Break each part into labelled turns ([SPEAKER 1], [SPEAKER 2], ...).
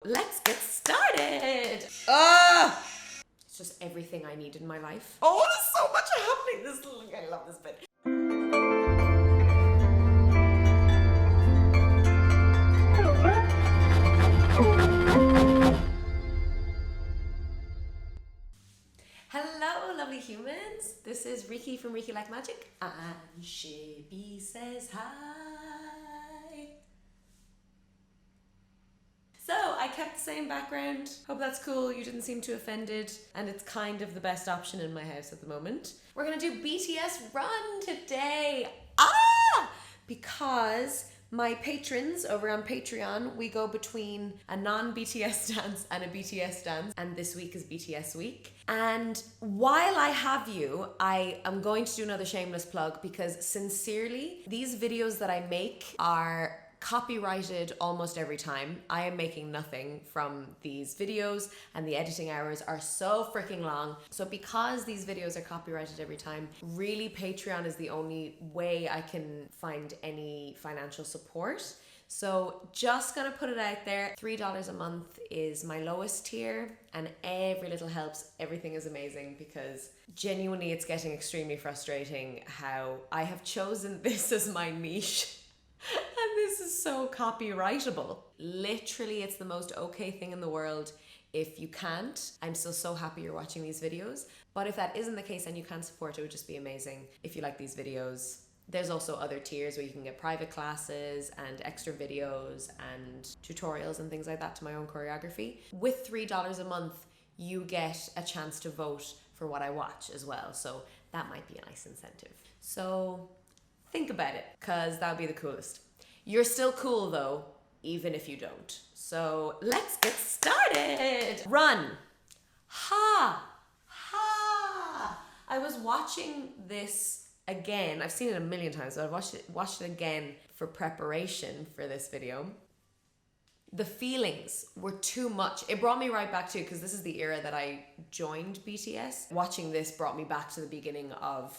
[SPEAKER 1] let's get started. It's just everything I need in my life. Oh, there's so much happening. I love this bit. Hello, lovely humans. This is Riki from rikilikemagic, and she says hi. So I kept the same background. Hope that's cool. You didn't seem too offended, and it's kind of the best option in my house at the moment. We're gonna do BTS Run today. Because my patrons over on Patreon, we go between a non-BTS dance and a BTS dance, and this week is BTS week. And while I have you, I am going to do another shameless plug because sincerely, these videos that I make are copyrighted almost every time. I am making nothing from these videos, and the editing hours are so freaking long. So because these videos are copyrighted every time, really Patreon is the only way I can find any financial support. So just gonna put it out there, $3 a month is my lowest tier, and every little helps. Everything is amazing because genuinely it's getting extremely frustrating how I have chosen this as my niche. And this is so copyrightable. Literally, it's the most okay thing in the world. If you can't, I'm still so happy you're watching these videos. But if that isn't the case and you can support, it would just be amazing if you like these videos. There's also other tiers where you can get private classes and extra videos and tutorials and things like that to my own choreography. With $3 a month, you get a chance to vote for what I watch as well. So that might be a nice incentive. So think about it, because that would be the coolest. You're still cool though, even if you don't. So let's get started. Run. Ha. Ha. I was watching this again. I've seen it a million times, so I've watched it again for preparation for this video. The feelings were too much. It brought me right back to, because this is the era that I joined BTS. Watching this brought me back to the beginning of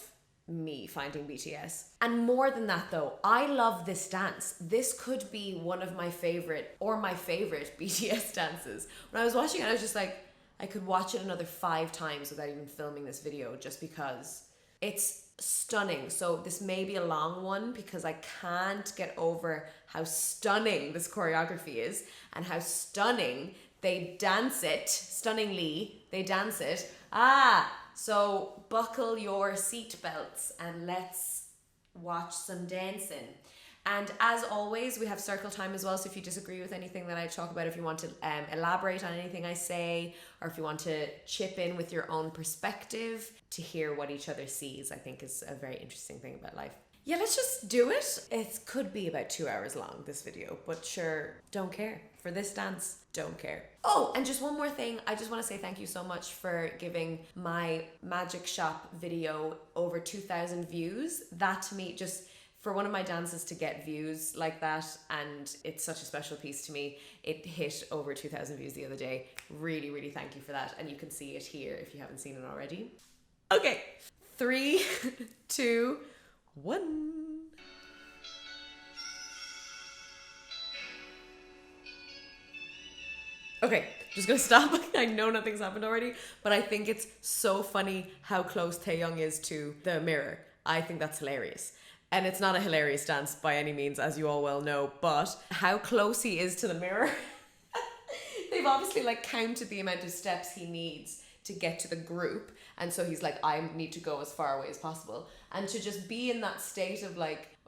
[SPEAKER 1] me finding BTS. And more than that though, I love this dance. This could be one of my favorite, or my favorite BTS dances. When I was watching it, I was just like, I could watch it another 5 times without even filming this video, just because it's stunning. So this may be a long one because I can't get over how stunning this choreography is and how stunning they dance it. Stunningly, they dance it. So buckle your seatbelts and let's watch some dancing. And as always, we have circle time as well. So if you disagree with anything that I talk about, if you want to elaborate on anything I say, or if you want to chip in with your own perspective to hear what each other sees, I think is a very interesting thing about life. Yeah, let's just do it. It could be about 2 hours long, this video, but sure, don't care. For this dance, don't care. Oh, and just one more thing. I just want to say thank you so much for giving my magic shop video over 2,000 views. That to me, just for one of my dances to get views like that, and it's such a special piece to me. It hit over 2,000 views the other day. Really, really thank you for that. And you can see it here if you haven't seen it already. Okay, 3, 2, 1. Okay, just gonna stop. I know nothing's happened already, but I think it's so funny how close Taehyung is to the mirror. I think that's hilarious. And it's not a hilarious dance by any means, as you all well know, but how close he is to the mirror. They've obviously counted the amount of steps he needs to get to the group, and so he's like, I need to go as far away as possible. And to just be in that state of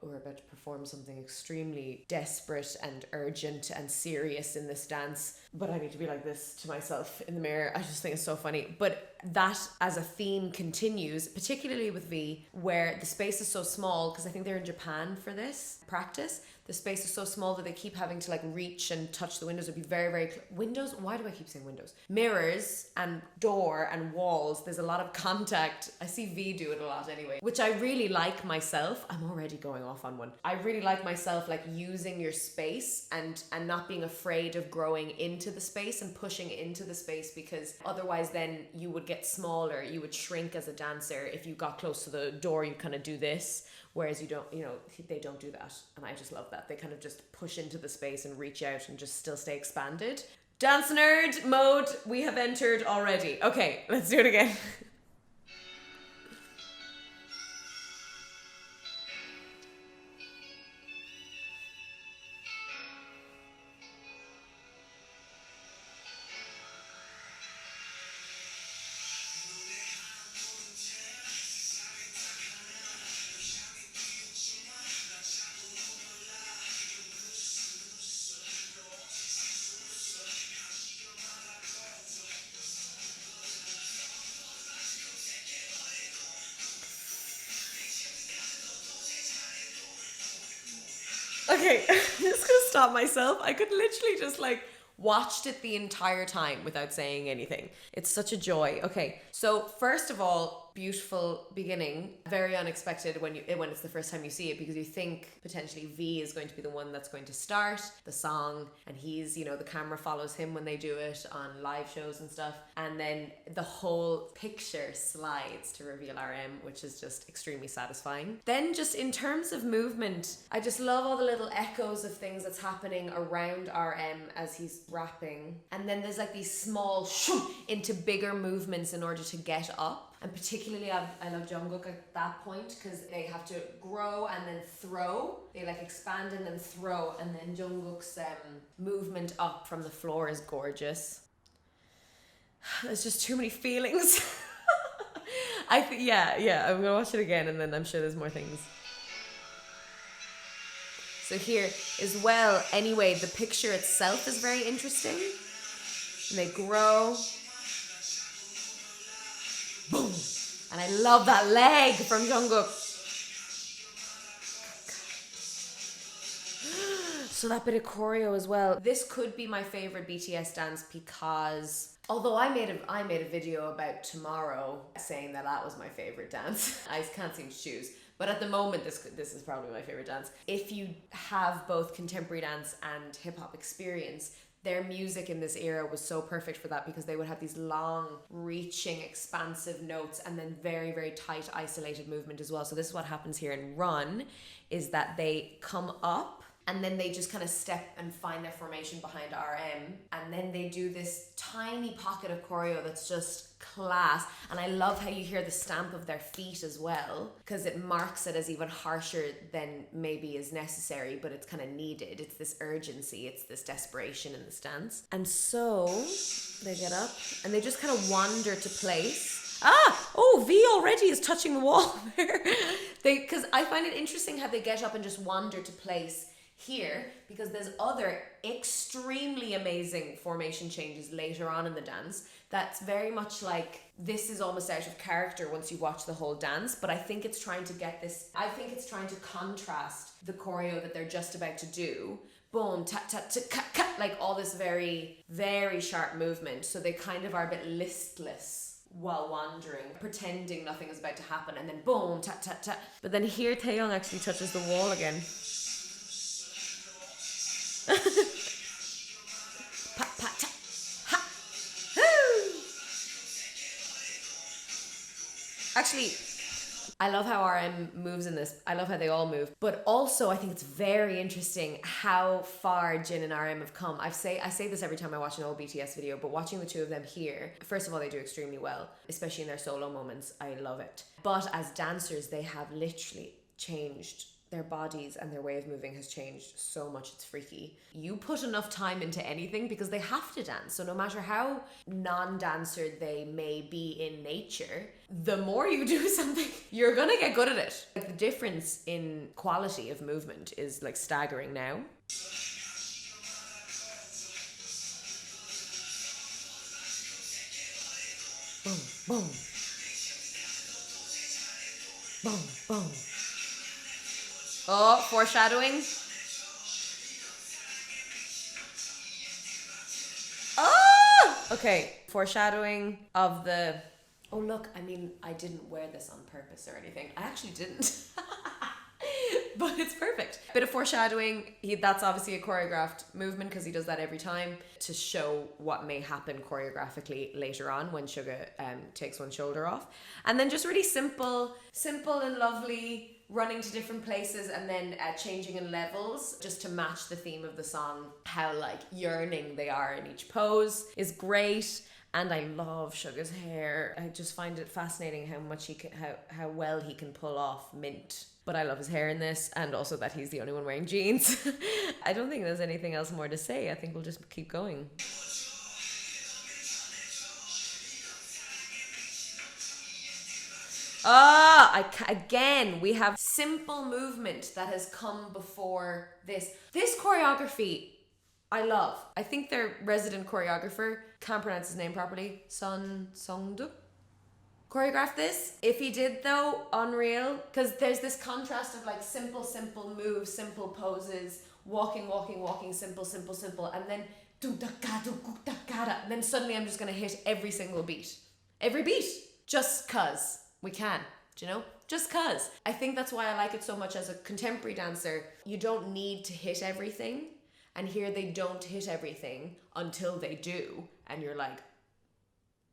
[SPEAKER 1] we're about to perform something extremely desperate and urgent and serious in this dance, but I need to be like this to myself in the mirror. I just think it's so funny. But that as a theme continues, particularly with V, where the space is so small, because I think they're in Japan for this practice. The space is so small that they keep having to reach and touch the windows. It'd be very, very windows. Why do I keep saying windows? Mirrors and door and walls. There's a lot of contact. I see V do it a lot anyway, which I really like myself. I'm already going off on one. I really like myself, using your space and not being afraid of growing into the space and pushing into the space, because otherwise then you would get smaller. You would shrink as a dancer. If you got close to the door, you kind of do this. Whereas you don't, they don't do that. And I just love that. They kind of just push into the space and reach out and just still stay expanded. Dance nerd mode we have entered already. Okay, let's do it again. Okay, I'm just gonna stop myself. I could literally just like watched it the entire time without saying anything. It's such a joy. Okay, so first of all, beautiful beginning, very unexpected when it's the first time you see it, because you think potentially V is going to be the one that's going to start the song, and he's, you know, the camera follows him when they do it on live shows and stuff, and then the whole picture slides to reveal RM, which is just extremely satisfying. Then just in terms of movement, I just love all the little echoes of things that's happening around RM as he's rapping, and then there's like these small into bigger movements in order to get up. And particularly I love Jungkook at that point, because they have to grow and then throw. They like expand and then throw, and then Jungkook's movement up from the floor is gorgeous. There's just too many feelings. Yeah, I'm gonna watch it again, and then I'm sure there's more things. So here as well, anyway, the picture itself is very interesting. And they grow. Boom! And I love that leg from Jungkook. So that bit of choreo as well. This could be my favorite BTS dance, because although I made a video about Tomorrow saying that was my favorite dance, I can't seem to choose. But at the moment, this is probably my favorite dance. If you have both contemporary dance and hip hop experience, their music in this era was so perfect for that, because they would have these long, reaching, expansive notes and then very, very tight, isolated movement as well. So this is what happens here in Run, is that they come up and then they just kind of step and find their formation behind RM, and then they do this tiny pocket of choreo that's just class. And I love how you hear the stamp of their feet as well, because it marks it as even harsher than maybe is necessary, but it's kind of needed. It's this urgency, it's this desperation in the stance. And so they get up and they just kind of wander to place. V already is touching the wall there. Because I find it interesting how they get up and just wander to place here, because there's other extremely amazing formation changes later on in the dance that's very much like, this is almost out of character once you watch the whole dance, but I think it's trying to contrast the choreo that they're just about to do. Boom, tat, tat, tat, kat, kat, like all this very, very sharp movement. So they kind of are a bit listless while wandering, pretending nothing is about to happen, and then boom, tat, tat, tat. But then here Taeyong actually touches the wall again. Pa, pa, cha, ha. Actually, I love how RM moves in this. I love how they all move. But also, I think it's very interesting how far Jin and RM have come. I say this every time I watch an old BTS video, but watching the two of them here, first of all, they do extremely well, especially in their solo moments. I love it. But as dancers, they have literally changed. Their bodies and their way of moving has changed so much, it's freaky. You put enough time into anything because they have to dance. So no matter how non-dancer they may be in nature, the more you do something, you're gonna get good at it. Like, the difference in quality of movement is like staggering now. Boom, boom. Boom, boom. Oh, foreshadowing. Oh! Okay, foreshadowing of the... Oh, look, I mean, I didn't wear this on purpose or anything. I actually didn't. But it's perfect. Bit of foreshadowing. That's obviously a choreographed movement, because he does that every time to show what may happen choreographically later on when Suga takes one shoulder off. And then just really simple and lovely running to different places and then changing in levels just to match the theme of the song. How like yearning they are in each pose is great. And I love Suga's hair. I just find it fascinating how much he can, how well he can pull off mint. But I love his hair in this, and also that he's the only one wearing jeans. I don't think there's anything else more to say. I think we'll just keep going. Again, we have simple movement that has come before this. This choreography, I love. I think their resident choreographer, can't pronounce his name properly, Son Songdu, choreographed this. If he did though, unreal. Because there's this contrast of like simple moves, simple poses, walking, simple, and then and then suddenly I'm just gonna hit every single beat. Every beat. Just cause we can. Do you know? Just cause. I think that's why I like it so much as a contemporary dancer. You don't need to hit everything. And here they don't hit everything until they do. And you're like...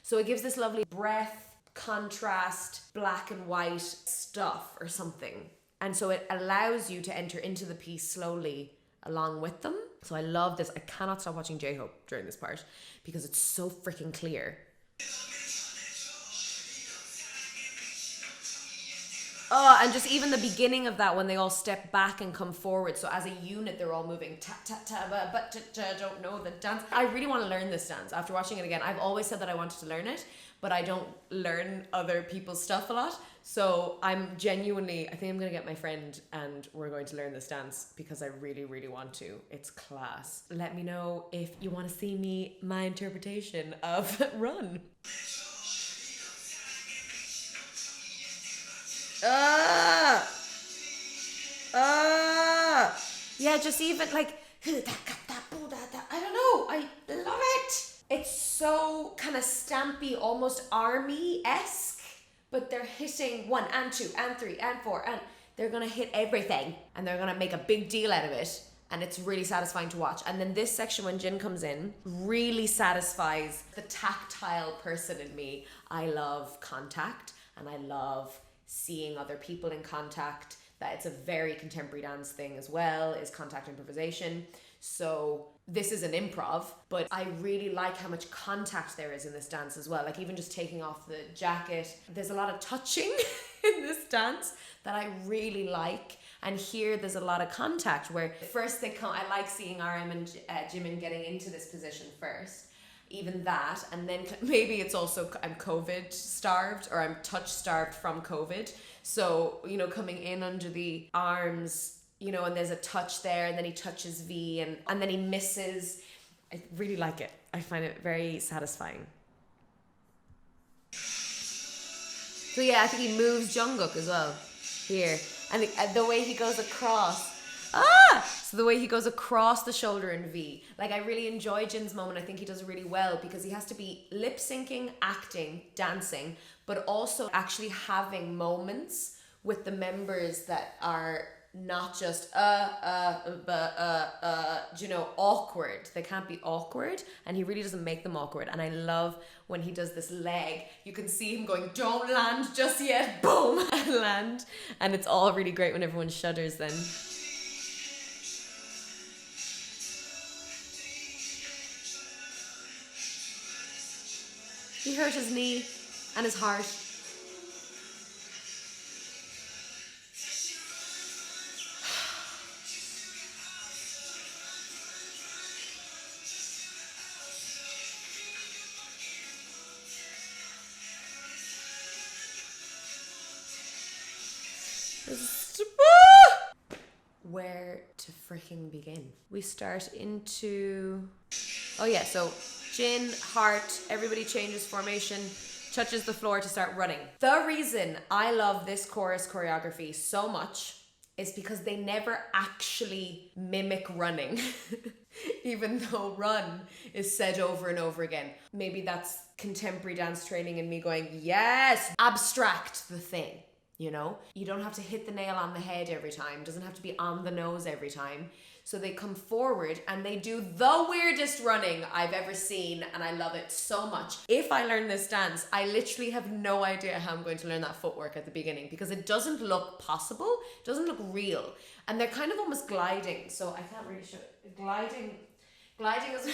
[SPEAKER 1] So it gives this lovely breath, contrast, black and white stuff or something. And so it allows you to enter into the piece slowly along with them. So I love this. I cannot stop watching J-Hope during this part because it's so freaking clear. Oh, and just even the beginning of that when they all step back and come forward. So as a unit, they're all moving. Don't know the dance. I really want to learn this dance after watching it again. I've always said that I wanted to learn it, but I don't learn other people's stuff a lot. So I'm genuinely, I think I'm going to get my friend and we're going to learn this dance because I really, really want to. It's class. Let me know if you want to see my interpretation of Run. Yeah, just even like, I don't know, I love it. It's so kind of stampy, almost army-esque, but they're hitting 1 and 2 and 3 and 4, and they're gonna hit everything and they're gonna make a big deal out of it, and it's really satisfying to watch. And then this section when Jin comes in really satisfies the tactile person in me. I love contact and I love seeing other people in contact. That it's a very contemporary dance thing as well, is contact improvisation. So this is an improv, but I really like how much contact there is in this dance as well. Like even just taking off the jacket, there's a lot of touching in this dance that I really like. And here there's a lot of contact where first they come, I like seeing RM and Jimin getting into this position first. Even that, and then maybe it's also I'm COVID starved or I'm touch starved from COVID. So, you know, coming in under the arms, you know, and there's a touch there and then he touches V and then he misses. I really like it. I find it very satisfying. So yeah, I think he moves Jungkook as well here. And the way he goes across. So the way he goes across the shoulder in V. Like I really enjoy Jin's moment. I think he does really well because he has to be lip syncing, acting, dancing, but also actually having moments with the members that are not just you know, awkward. They can't be awkward, and he really doesn't make them awkward. And I love when he does this leg. You can see him going, don't land just yet, boom, and land. And it's all really great when everyone shudders then. He hurt his knee and his heart. Where to freaking begin? We start into... Oh yeah, so Jin, heart, everybody changes formation, touches the floor to start running. The reason I love this chorus choreography so much is because they never actually mimic running, even though run is said over and over again. Maybe that's contemporary dance training and me going, yes, abstract the thing. You know, you don't have to hit the nail on the head every time. It doesn't have to be on the nose every time. So they come forward and they do the weirdest running I've ever seen, and I love it so much. If I learn this dance, I literally have no idea how I'm going to learn that footwork at the beginning, because it doesn't look possible, it doesn't look real. And they're kind of almost gliding, so I can't really show it. Gliding is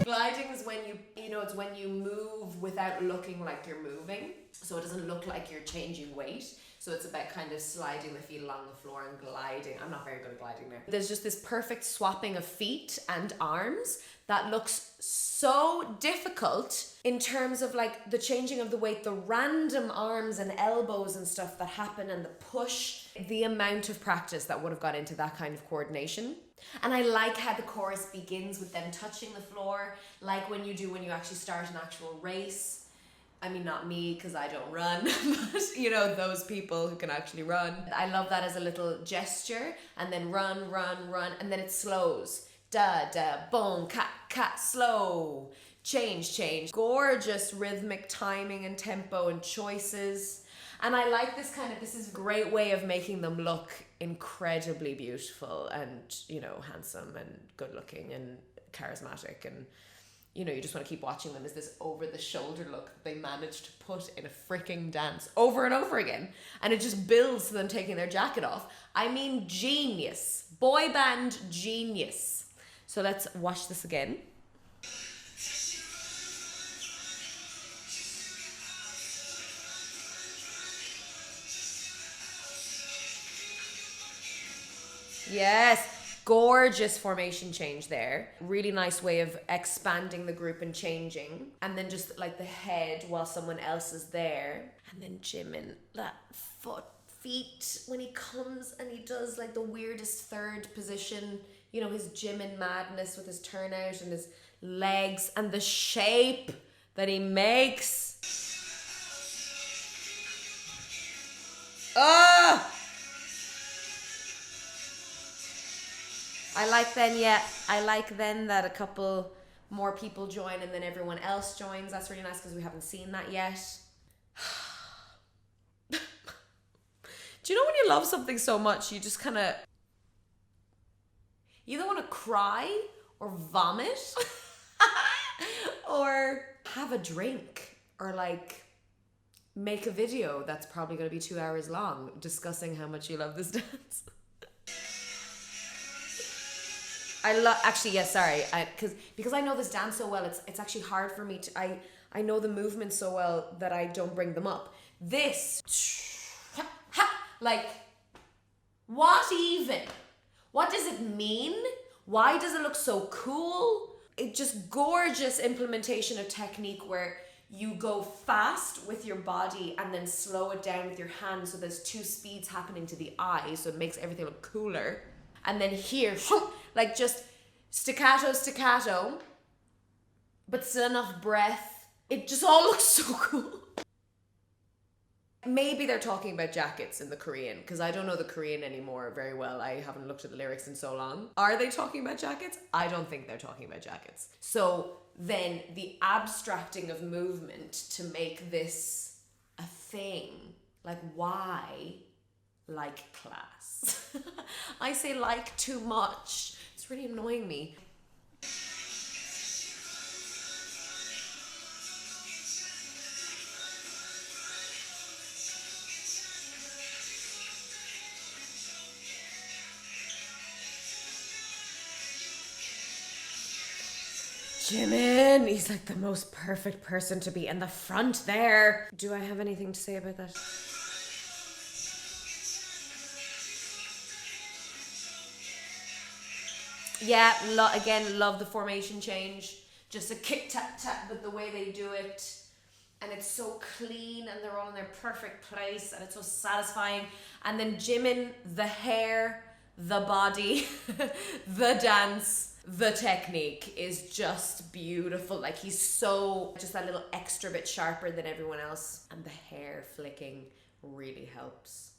[SPEAKER 1] gliding is when it's when you move without looking like you're moving. So it doesn't look like you're changing weight. So it's about kind of sliding the feet along the floor and gliding. I'm not very good at gliding there. There's just this perfect swapping of feet and arms that looks so difficult in terms of like the changing of the weight, the random arms and elbows and stuff that happen, and the push, the amount of practice that would have got into that kind of coordination. And I like how the chorus begins with them touching the floor, like when you do when you actually start an actual race. I mean, not me, because I don't run, but those people who can actually run. I love that as a little gesture, and then run, run, run, and then it slows. Da, da, boom, cat, cat, slow. Change, change. Gorgeous rhythmic timing and tempo and choices. And I like this is a great way of making them look incredibly beautiful and, handsome and good looking and charismatic, and you just want to keep watching them as this over the shoulder look that they managed to put in a freaking dance over and over again. And it just builds to them taking their jacket off. I mean, genius. Boy band genius. So let's watch this again. Yes. Gorgeous formation change there. Really nice way of expanding the group and changing. And then just like the head while someone else is there. And then Jimin, that feet when he comes and he does like the weirdest third position. His Jimin madness with his turnout and his legs and the shape that he makes. Oh! I like then that a couple more people join and then everyone else joins. That's really nice because we haven't seen that yet. Do you know when you love something so much, you just kind of either want to cry or vomit or have a drink or like make a video that's probably going to be 2 hours long discussing how much you love this dance. Because I know this dance so well, it's actually hard for me to, I know the movements so well that I don't bring them up. This, like, what even? What does it mean? Why does it look so cool? It's just gorgeous implementation of technique where you go fast with your body and then slow it down with your hands, so there's two speeds happening to the eye, so it makes everything look cooler. And then here, like just staccato, but still enough breath. It just all looks so cool. Maybe they're talking about jackets in the Korean, because I don't know the Korean anymore very well. I haven't looked at the lyrics in so long. Are they talking about jackets? I don't think they're talking about jackets. So then the abstracting of movement to make this a thing, like why? Like class. I say like too much. It's really annoying me. Jimin, he's like the most perfect person to be in the front there. Do I have anything to say about that? Yeah, again, love the formation change. Just a kick tap tap, but the way they do it, and it's so clean, and they're all in their perfect place, and it's so satisfying. And then Jimin, the hair, the body, the dance, the technique is just beautiful. Like he's so just that little extra bit sharper than everyone else, and the hair flicking really helps.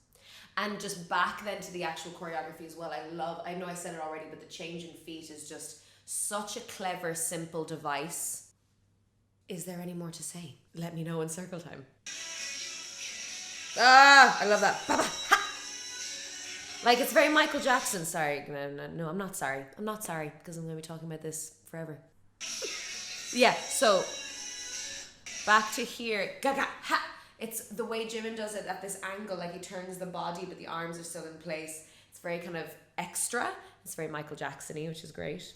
[SPEAKER 1] And just back then to the actual choreography as well. I know I said it already, but the change in feet is just such a clever, simple device. Is there any more to say? Let me know in circle time. I love that. Like, it's very Michael Jackson. Sorry. No, I'm not sorry. I'm not sorry because I'm going to be talking about this forever. Yeah, so back to here. Gaga, ha! It's the way Jimin does it at this angle, like he turns the body but the arms are still in place. It's very kind of extra. It's very Michael Jackson-y, which is great.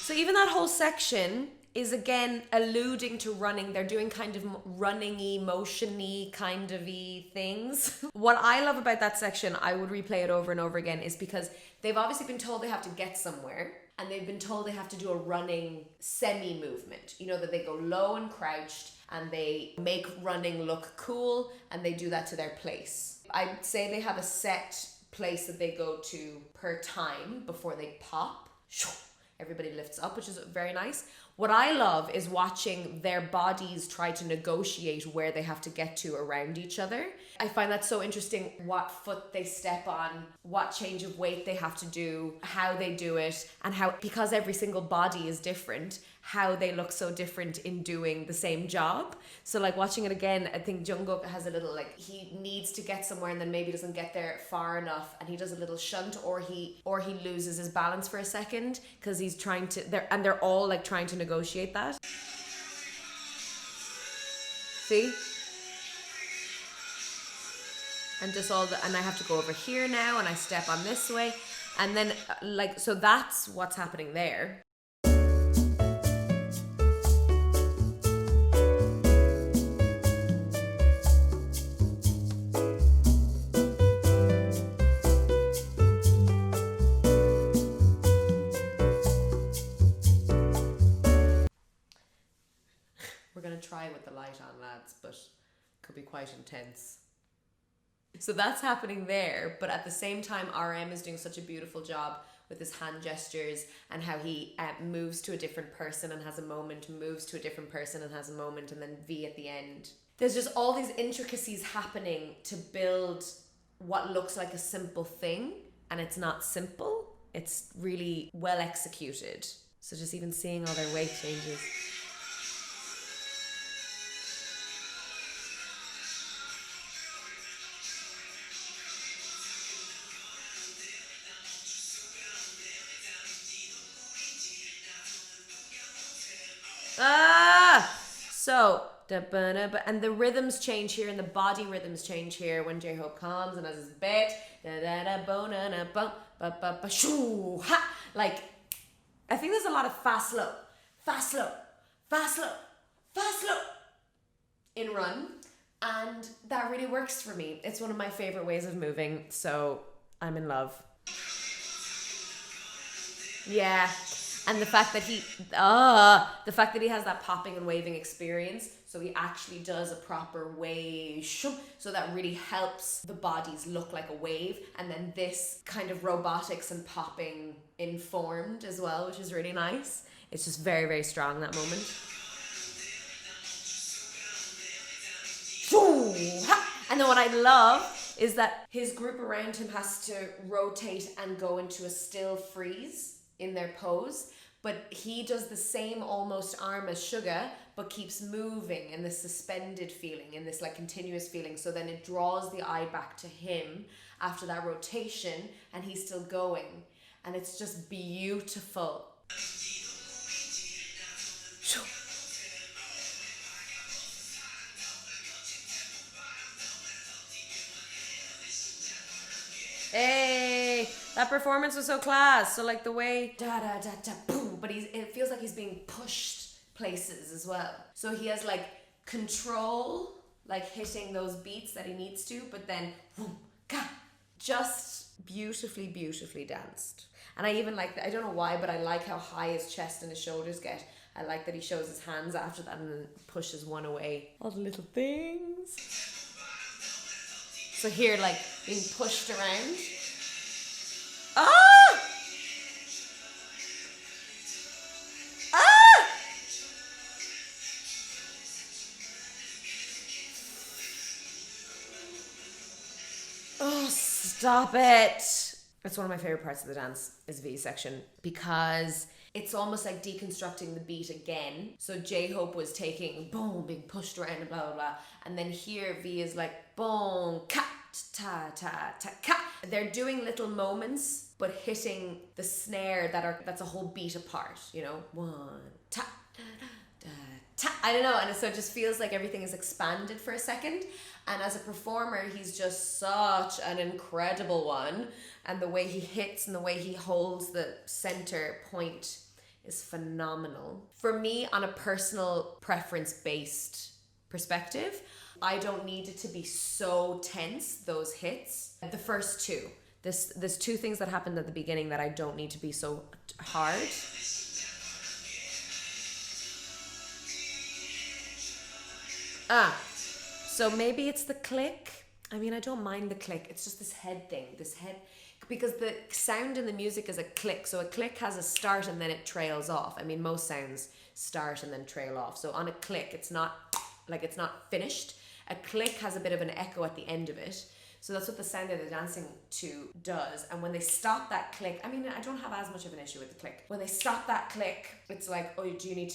[SPEAKER 1] So even that whole section is again alluding to running. They're doing kind of running-y, motion-y kind of-y things. What I love about that section, I would replay it over and over again, is because they've obviously been told they have to get somewhere and they've been told they have to do a running semi-movement. You know, that they go low and crouched and they make running look cool and they do that to their place. I'd say they have a set place that they go to per time before they pop. Everybody lifts up, which is very nice. What I love is watching their bodies try to negotiate where they have to get to around each other. I find that so interesting, what foot they step on, what change of weight they have to do, how they do it, and how, because every single body is different, how they look so different in doing the same job. So like watching it again, I think Jungkook has a little, like, he needs to get somewhere and then maybe doesn't get there far enough and he does a little shunt, or he loses his balance for a second because he's trying to, they're all like trying to negotiate that. See? And just and I have to go over here now and I step on this way. And then like, so that's what's happening there. We're going to try with the light on, lads, but it could be quite intense. So that's happening there, but at the same time, RM is doing such a beautiful job with his hand gestures and how he moves to a different person and has a moment, moves to a different person and has a moment, and then V at the end. There's just all these intricacies happening to build what looks like a simple thing, and it's not simple. It's really well executed. So just even seeing all their weight changes. So, and the rhythms change here, and the body rhythms change here when J-Hope comes and has his bit. Like, I think there's a lot of fast, slow, fast, slow, fast, slow, fast, slow in Run, and that really works for me. It's one of my favorite ways of moving, so I'm in love. Yeah. And the fact that he has that popping and waving experience, so he actually does a proper wave, so that really helps the bodies look like a wave, and then this kind of robotics and popping informed as well, which is really nice. It's just very, very strong, that moment. And then what I love is that his group around him has to rotate and go into a still freeze in their pose, but he does the same almost arm as Suga, but keeps moving in this suspended feeling, in this like continuous feeling, so then it draws the eye back to him after that rotation, and he's still going, and it's just beautiful. Hey, that performance was so class. So like the way da da da da boom, but it feels like he's being pushed places as well. So he has like control, like hitting those beats that he needs to, but then boom, ka, just beautifully, beautifully danced. And I even like that. I don't know why, but I like how high his chest and his shoulders get. I like that he shows his hands after that and then pushes one away. All the little things. So here, like, being pushed around. Ah! Ah! Oh, stop it. It's one of my favorite parts of the dance is V section because it's almost like deconstructing the beat again. So J-Hope was taking boom, being pushed around and blah blah blah, and then here V is like boom, ka ta ta ta ka. They're doing little moments but hitting the snare that's a whole beat apart, you know, one ta da, ta. I don't know, and so it just feels like everything is expanded for a second. And as a performer, he's just such an incredible one. And the way he hits and the way he holds the center point is phenomenal. For me, on a personal preference-based perspective, I don't need it to be so tense, those hits. The first two. There's two things that happened at the beginning that I don't need to be so hard. So maybe it's the click. I mean, I don't mind the click. It's just this head thing, because the sound in the music is a click. So a click has a start and then it trails off. I mean, most sounds start and then trail off. So on a click, it's not finished. A click has a bit of an echo at the end of it. So that's what the sound that they're dancing to does. And when they stop that click, I mean, I don't have as much of an issue with the click. When they stop that click, it's like, oh, do you need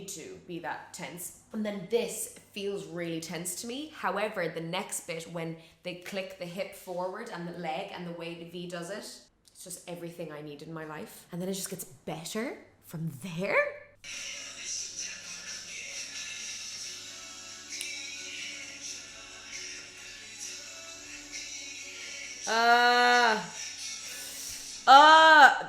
[SPEAKER 1] to be that tense? And then this feels really tense to me. However, the next bit, when they click the hip forward and the leg and the way the V does it, it's just everything I need in my life. And then it just gets better from there.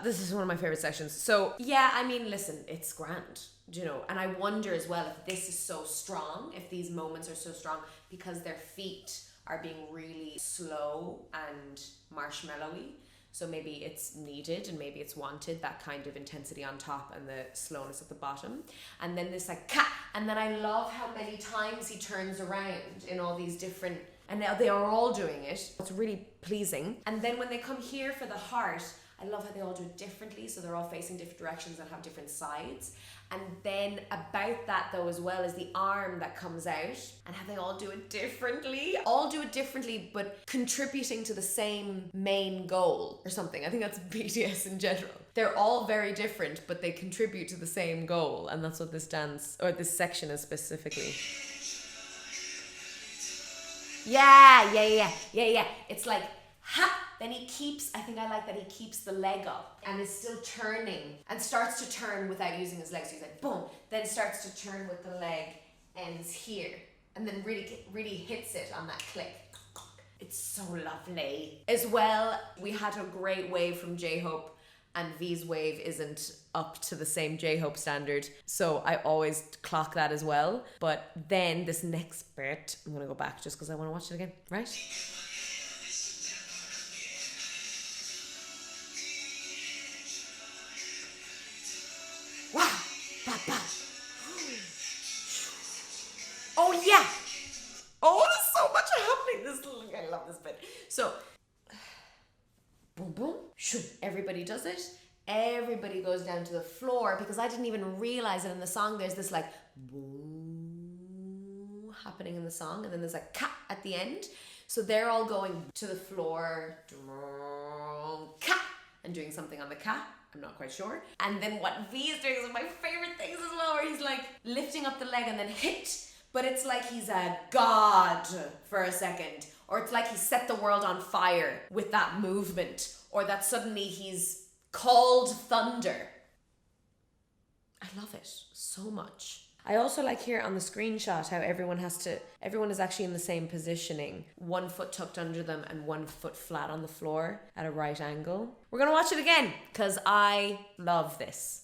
[SPEAKER 1] This is one of my favorite sections. So yeah, I mean, listen, it's grand, you know, and I wonder as well if this is so strong, if these moments are so strong because their feet are being really slow and marshmallowy. So maybe it's needed and maybe it's wanted, that kind of intensity on top and the slowness at the bottom. And then this like ka, and then I love how many times he turns around in all these different, and now they are all doing it. It's really pleasing. And then when they come here for the heart, I love how they all do it differently. So they're all facing different directions and have different sides. And then about that though as well is the arm that comes out and how they all do it differently. All do it differently but contributing to the same main goal or something. I think that's BTS in general. They're all very different but they contribute to the same goal, and that's what this dance or this section is specifically. Yeah. It's like, ha! Then he keeps, I think I like that he keeps the leg up and is still turning and starts to turn without using his legs. So he's like, boom, then starts to turn with the leg, ends here, and then really hits it on that click. It's so lovely. As well, we had a great wave from J-Hope, and V's wave isn't up to the same J-Hope standard. So I always clock that as well. But then this next bit, I'm gonna go back just because I want to watch it again, right? Wow! Ba, ba. Oh yeah! Oh, there's so much happening. I love this bit. So, boom, boom, shoo. Everybody does it. Everybody goes down to the floor because I didn't even realize that in the song there's this like boom happening in the song, and then there's like ka at the end. So they're all going to the floor, ka, and doing something on the ka. I'm not quite sure. And then what V is doing is one of my favorite things as well, where he's like lifting up the leg and then hit, but it's like he's a god for a second, or it's like he set the world on fire with that movement, or that suddenly he's called thunder. I love it so much. I also like here on the screenshot how everyone is actually in the same positioning. One foot tucked under them and one foot flat on the floor at a right angle. We're gonna watch it again because I love this.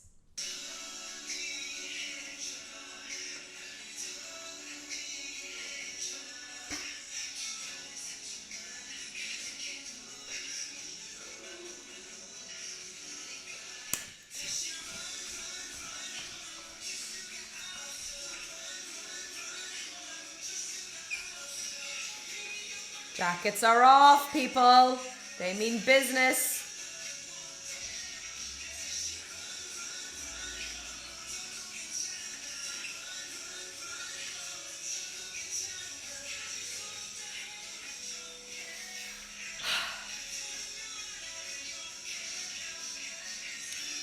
[SPEAKER 1] Jackets are off, people. They mean business.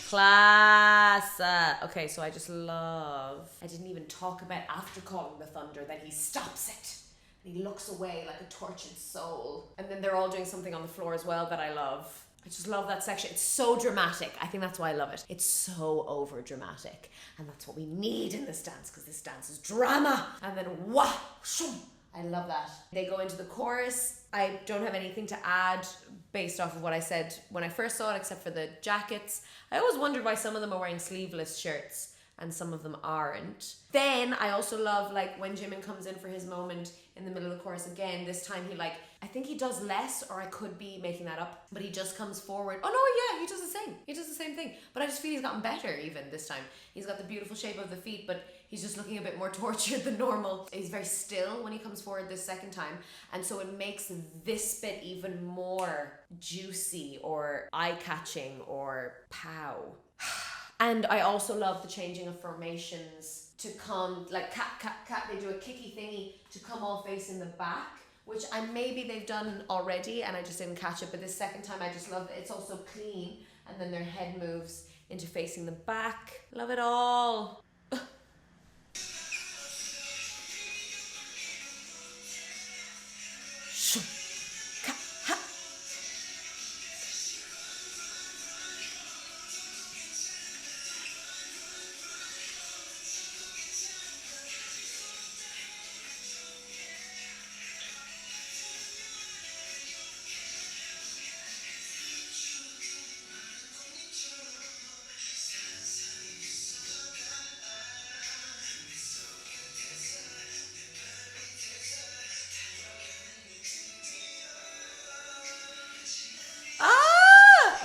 [SPEAKER 1] Class. Okay, so I just love, I didn't even talk about after calling the thunder that he stops it. He looks away like a tortured soul. And then they're all doing something on the floor as well that I love. I just love that section. It's so dramatic. I think that's why I love it. It's so over dramatic. And that's what we need in this dance, because this dance is drama. And then wah, shoom. I love that. They go into the chorus. I don't have anything to add based off of what I said when I first saw it, except for the jackets. I always wondered why some of them are wearing sleeveless shirts and some of them aren't. Then I also love like when Jimin comes in for his moment in the middle of the chorus again. This time he like, I think he does less, or I could be making that up, but he just comes forward. Oh no, yeah, he does the same. He does the same thing. But I just feel he's gotten better even this time. He's got the beautiful shape of the feet, but he's just looking a bit more tortured than normal. He's very still when he comes forward this second time. And so it makes this bit even more juicy or eye-catching or pow. And I also love the changing of formations to come, like cat, they do a kicky thingy to come all facing the back, which maybe they've done already and I just didn't catch it, but this second time I just love it. It's also clean, and then their head moves into facing the back. Love it all.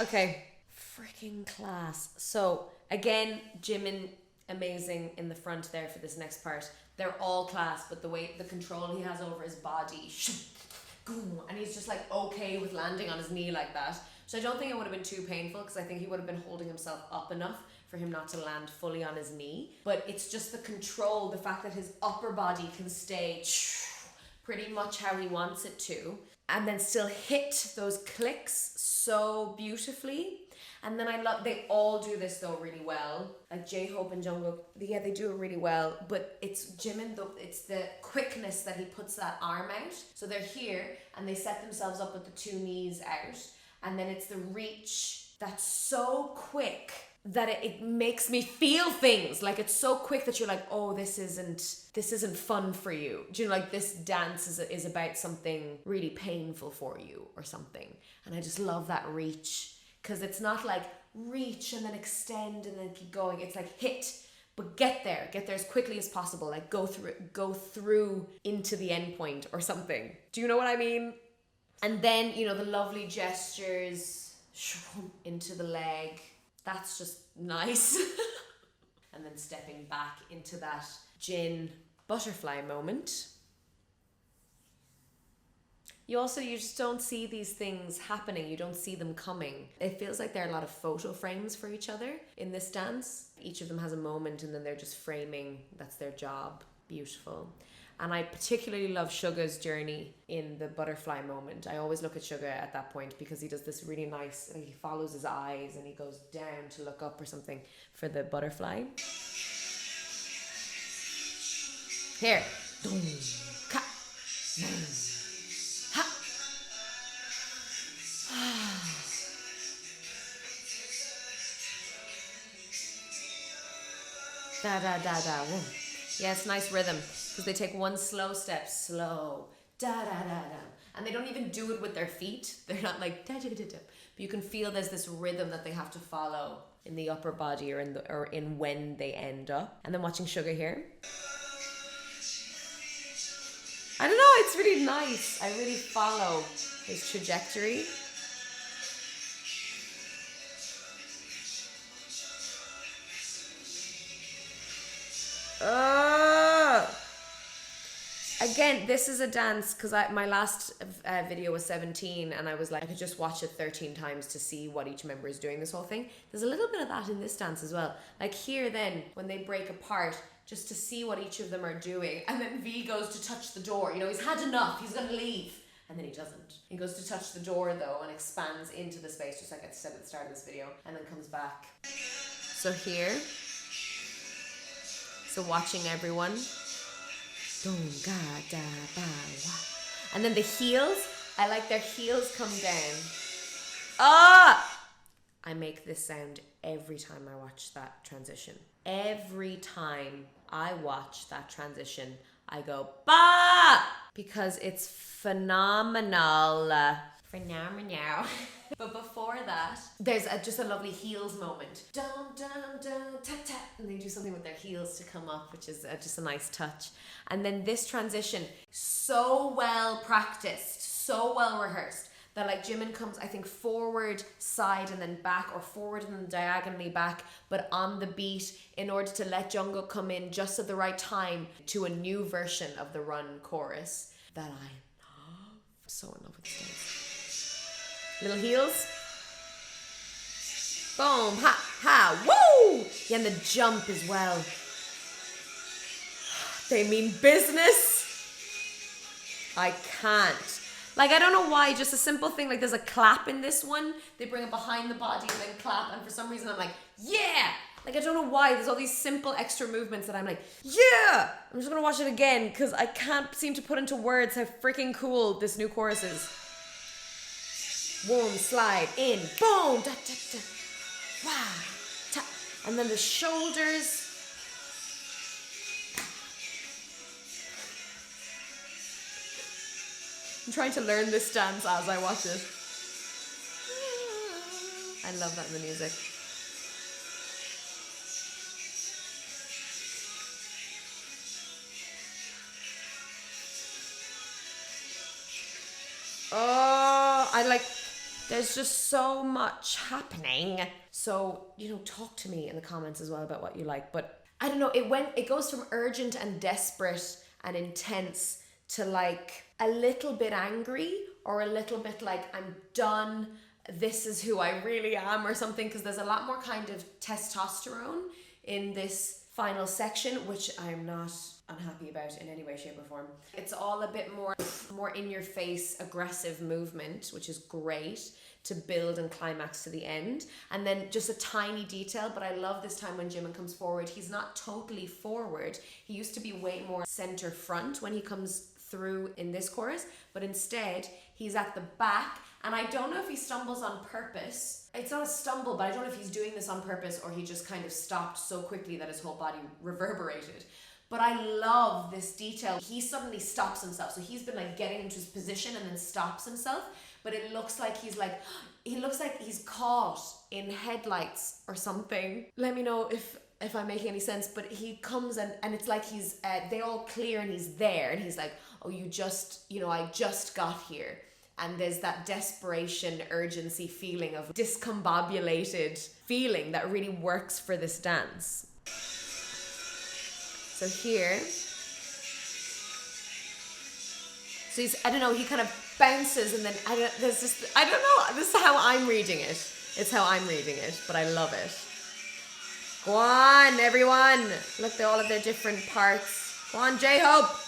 [SPEAKER 1] Okay, freaking class. So again, Jimin amazing in the front there for this next part. They're all class, but the control he has over his body, and he's just like okay with landing on his knee like that. So I don't think it would have been too painful, because I think he would have been holding himself up enough for him not to land fully on his knee. But it's just the control, the fact that his upper body can stay pretty much how he wants it to, and then still hit those clicks so beautifully. And then I love, they all do this though really well. Like J-Hope and Jungkook, yeah, they do it really well. But it's Jimin, it's the quickness that he puts that arm out. So they're here and they set themselves up with the two knees out. And then it's the reach that's so quick that it makes me feel things. Like it's so quick that you're like, oh, this isn't fun for you. Do you know, like this dance is about something really painful for you or something. And I just love that reach, because it's not like reach and then extend and then keep going. It's like hit, but get there as quickly as possible. Like go through into the end point or something. Do you know what I mean? And then, you know, the lovely gestures into the leg. That's just nice. And then stepping back into that Jin butterfly moment. You just don't see these things happening. You don't see them coming. It feels like there are a lot of photo frames for each other in this dance. Each of them has a moment and then they're just framing. That's their job. Beautiful. And I particularly love Suga's journey in the butterfly moment. I always look at Suga at that point because he does this really nice, he follows his eyes and he goes down to look up or something for the butterfly. Here. Dum, ka, boom, ha. Da da da da. Whoa. Yeah, it's nice rhythm. Because they take one slow step, slow, da-da-da-da. And they don't even do it with their feet. They're not like da-da-da-da. But you can feel there's this rhythm that they have to follow in the upper body or in when they end up. And then watching Suga here. I don't know, it's really nice. I really follow his trajectory. Again, this is a dance, because my last video was 17 and I was like, I could just watch it 13 times to see what each member is doing, this whole thing. There's a little bit of that in this dance as well. Like here then, when they break apart, just to see what each of them are doing. And then V goes to touch the door. You know, he's had enough, he's going to leave. and then he doesn't. He goes to touch the door though and expands into the space, just like I said at the start of this video, and then comes back. So here, so watching everyone. And then the heels, I like their heels come down. Ah! I make this sound every time I watch that transition. Every time I watch that transition, I go, bah! Because it's phenomenal. Phenomenal. But before that, there's just a lovely heels moment. Dun, dun, dun, tap, tap. And they do something with their heels to come up, which is just a nice touch. And then this transition, so well practiced, so well rehearsed, that like Jimin comes, I think, forward, side, and then back, or forward and then diagonally back, but on the beat, in order to let Jungkook come in just at the right time to a new version of the Run chorus that I'm so in love with this dance. Little heels. Boom, ha, ha, woo! Yeah, and the jump as well. They mean business. I can't. Like, I don't know why, just a simple thing, like there's a clap in this one. They bring it behind the body and then clap, and for some reason I'm like, yeah! Like, I don't know why, there's all these simple extra movements that I'm like, yeah! I'm just gonna watch it again, because I can't seem to put into words how freaking cool this new chorus is. Boom, slide, in, boom, da, da, da. Wow, ta. And then the shoulders. I'm trying to learn this dance as I watch it. I love that in the music. Oh, I like, there's just so much happening. So, you know, talk to me in the comments as well about what you like. But I don't know, it goes from urgent and desperate and intense to like a little bit angry, or a little bit like, I'm done, this is who I really am, or something, because there's a lot more kind of testosterone in this final section, which I'm not unhappy about in any way, shape or form. It's all a bit more in your face, aggressive movement, which is great to build and climax to the end. And then just a tiny detail, but I love this time when Jimin comes forward, he's not totally forward. He used to be way more center front when he comes through in this chorus, but instead he's at the back, and I don't know if he stumbles on purpose. It's not a stumble, but I don't know if he's doing this on purpose or he just kind of stopped so quickly that his whole body reverberated. But I love this detail. He suddenly stops himself, so he's been like getting into his position and then stops himself, but it looks like he looks like he's caught in headlights or something. Let me know if I'm making any sense, but he comes and it's like he's, they all clear and he's there, and he's like, oh, I just got here. And there's that desperation, urgency feeling of discombobulated feeling that really works for this dance. So here, so I don't know, he kind of bounces and then, I don't know, this is how I'm reading it. It's how I'm reading it, but I love it. Go on, everyone. Look, they're all of their different parts. Go on, J-Hope.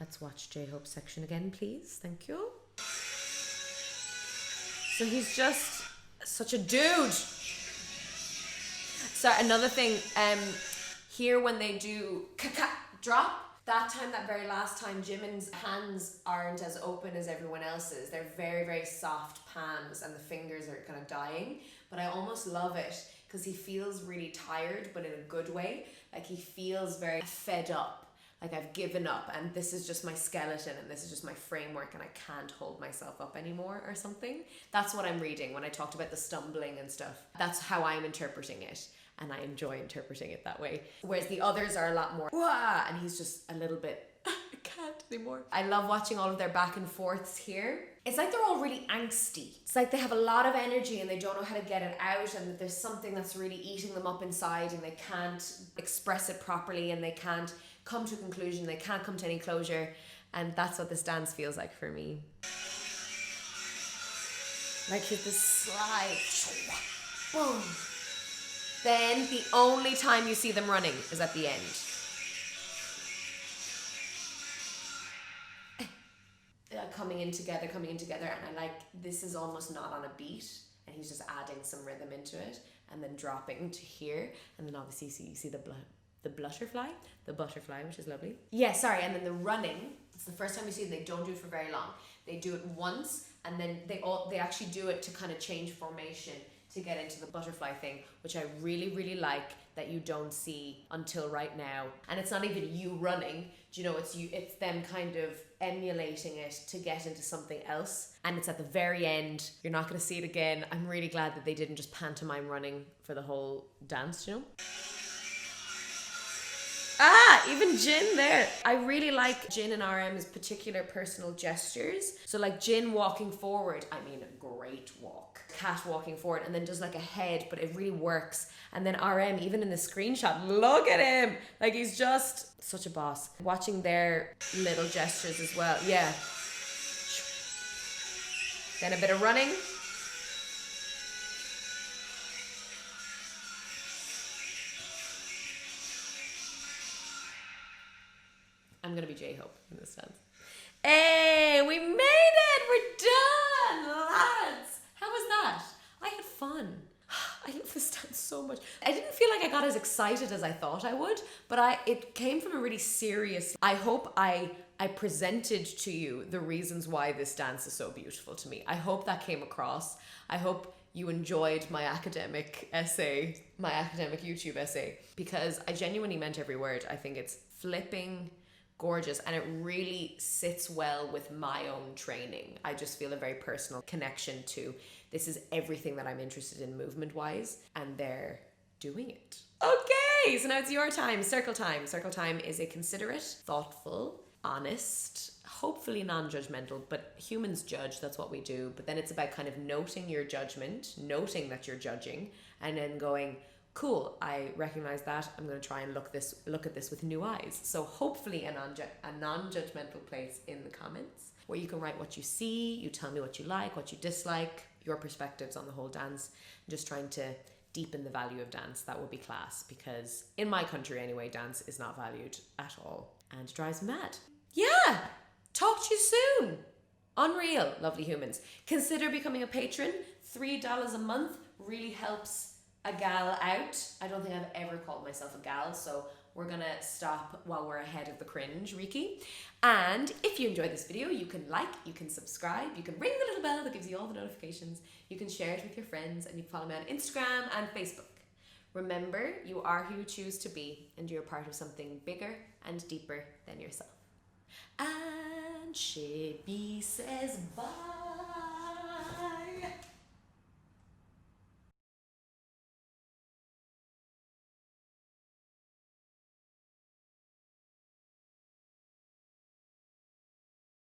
[SPEAKER 1] Let's watch J-Hope's section again, please. Thank you. So he's just such a dude. So another thing, here when they do drop, that very last time, Jimin's hands aren't as open as everyone else's. They're very, very soft palms and the fingers are kind of dying. But I almost love it because he feels really tired, but in a good way. Like he feels very fed up. Like I've given up and this is just my skeleton and this is just my framework and I can't hold myself up anymore or something. That's what I'm reading when I talked about the stumbling and stuff. That's how I'm interpreting it. And I enjoy interpreting it that way. Whereas the others are a lot more, wah, and he's just a little bit, I can't anymore. I love watching all of their back and forths here. It's like they're all really angsty. It's like they have a lot of energy and they don't know how to get it out, and that there's something that's really eating them up inside and they can't express it properly and they can't come to a conclusion, they can't come to any closure. And that's what this dance feels like for me. Like hit this slide, boom. Then the only time you see them running is at the end. Coming in together, and I like, this is almost not on a beat, and he's just adding some rhythm into it, and then dropping to here, and then obviously you see the butterfly, which is lovely. Yeah, sorry, and then the running, it's the first time you see it, they don't do it for very long. They do it once, and then they actually do it to kind of change formation to get into the butterfly thing, which I really, really like that you don't see until right now. And it's not even you running, do you know, it's them kind of emulating it to get into something else. And it's at the very end. You're not going to see it again. I'm really glad that they didn't just pantomime running for the whole dance, you know? Even Jin there. I really like Jin and RM's particular personal gestures. So like Jin walking forward, I mean, a great walk. Cat walking forward and then does like a head, but it really works. And then RM, even in the screenshot, look at him. Like he's just such a boss. Watching their little gestures as well. Yeah. Then a bit of running. I'm gonna be J-Hope in this dance. Hey, we made it! We're done, lads! How was that? I had fun. I love this dance so much. I didn't feel like I got as excited as I thought I would, but it came from a really serious. I hope I presented to you the reasons why this dance is so beautiful to me. I hope that came across. I hope you enjoyed my academic essay, my academic YouTube essay, because I genuinely meant every word. I think it's flipping gorgeous, and it really sits well with my own training. I just feel a very personal connection to this is everything that I'm interested in movement wise, and they're doing it. Okay, so now it's your time. Circle time. Circle time is a considerate, thoughtful, honest, hopefully non-judgmental, but humans judge, that's what we do. But then it's about kind of noting your judgment, noting that you're judging, and then going, cool, I recognize that. I'm going to try and look at this with new eyes. So hopefully a non-judgmental place in the comments where you can write what you see, you tell me what you like, what you dislike, your perspectives on the whole dance. I'm just trying to deepen the value of dance. That would be class, because in my country anyway, dance is not valued at all and drives me mad. Yeah, talk to you soon. Unreal, lovely humans. Consider becoming a patron. $3 a month really helps a gal out. I don't think I've ever called myself a gal, so we're gonna stop while we're ahead of the cringe, Riki. And if you enjoyed this video, you can like, you can subscribe, you can ring the little bell that gives you all the notifications, you can share it with your friends, and you can follow me on Instagram and Facebook. Remember, you are who you choose to be, and you're part of something bigger and deeper than yourself. And Shaby says bye.